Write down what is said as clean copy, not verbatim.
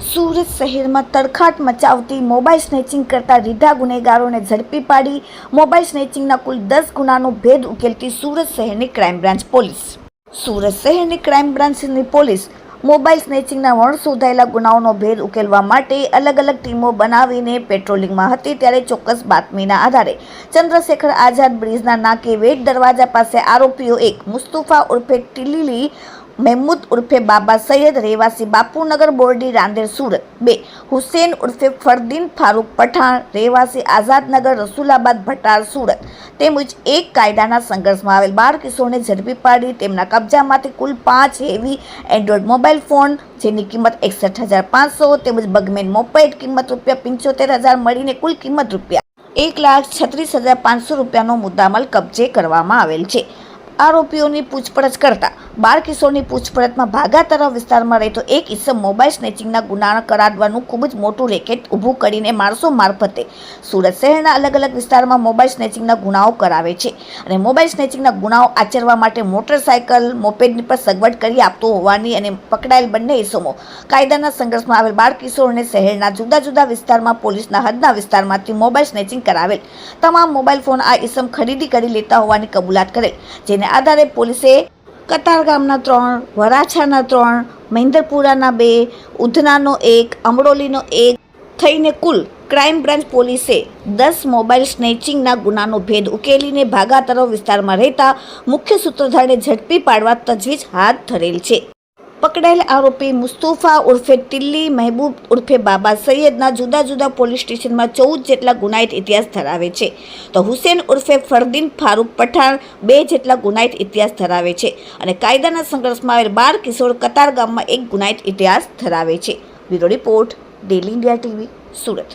સુરત શહેરમાં તડખાટ મચાવતી mobile snatching કરતા રીઢા ગુનેગારોને ઝડપી પાડી મોબાઈલ સ્નેચિંગના કુલ 10 ગુનાનો ભેદ ઉકેલતી સુરત શહેરની ક્રાઇમ બ્રાન્ચ પોલીસ. સુરત શહેરની ક્રાઇમ બ્રાન્ચની પોલીસ મોબાઈલ સ્નેચિંગના વણશોધાયેલા ગુનાઓનો ભેદ ઉકેલવા માટે અલગ અલગ ટીમો બનાવીને પેટ્રોલિંગમાં હતી. ત્યારે ચોક્કસ બાતમીના આધારે ચંદ્રશેખર આઝાદ બ્રિજના નાકે વેટ દરવાજા પાસે આરોપીઓ એક મુસ્તુફા ઉર્ફે ટીલીલી, મહેમૂદ ઉર્ફે બાબા સૈયદ રહેવાસી બાપુનગર બોરડી રાંદેર સુરત, 2 હુસેન ઉર્ફે ફરદીન ફારૂક પઠાણ રહેવાસી આઝાદનગર રસુલાબાદ ભટાર સુરત તેમજ એક કાયદાના સંઘર્ષમાં આવેલ 12 કિશોરને ઝડપી પાડી તેમના કબજામાંથી કુલ 5 હેવી એન્ડ્રોઇડ મોબાઈલ ફોન જેની કિંમત 61,500 તેમજ બગમેન મોપેડ કિંમત ₹75,000 મળીને કુલ કિંમત ₹1,36,500 મુદ્દામાલ કબજે કરવામાં આવેલ છે. આરોપીઓની પૂછપરછ કરતા 12 કિશોરની પૂછપરછમાં ભાગાતરા વિસ્તારમાં રહેતો એક ઇસમ મોબાઈલ સ્નેચિંગના ગુના કરાવવાનું ખૂબ જ મોટું રેકેટ ઊભું કરીને માણસો મારફતે સુરત શહેરના અલગ અલગ વિસ્તારમાં મોબાઈલ સ્નેચિંગના ગુનાઓ કરાવે છે અને મોબાઈલ સ્નેચિંગના ગુનાઓ આચરવા માટે મોટરસાયકલ મોપેડની પર સગવડ કરી આપતો હોવાની અને પકડાયેલ બંને ઇસમો કાયદાના સંઘર્ષમાં આવેલ 12 કિશોરને શહેરના જુદા જુદા વિસ્તારમાં પોલીસના હદના વિસ્તારમાંથી મોબાઈલ સ્નેચિંગ કરાવેલ તમામ મોબાઈલ ફોન આ ઇસમ ખરીદી કરી લેતા હોવાની કબૂલાત કરેલ. જેને આધારે પોલીસે કતારગામના 3, વરાછાના 3, મહેન્દ્રપુરાના 2, ઉધનાનો 1, અમરોલીનો 1 થઈને કુલ ક્રાઇમ બ્રાન્ચ પોલીસે 10 મોબાઈલ સ્નેચિંગના ગુનાનો ભેદ ઉકેલીને ભાગાતરો વિસ્તારમાં રહેતા મુખ્ય સૂત્રધારને ઝડપી પાડવા તજવીજ હાથ ધરેલ છે. પકડાયેલ આરોપી મુસ્તુફા ઉર્ફે ટિલ્લી, મહેબૂબ ઉર્ફે બાબા સૈયદના જુદા જુદા પોલીસ સ્ટેશનમાં 14 જેટલા ગુનાહિત ઇતિહાસ ધરાવે છે, તો હુસેન ઉર્ફે ફરદીન ફારૂક પઠાણ 2 જેટલા ગુનાહિત ઇતિહાસ ધરાવે છે અને કાયદાના સંઘર્ષમાં આવેલ 12 કિશોર કતારગામમાં 1 ગુનાહિત ઇતિહાસ ધરાવે છે. Bureau report, daily India TV, Surat.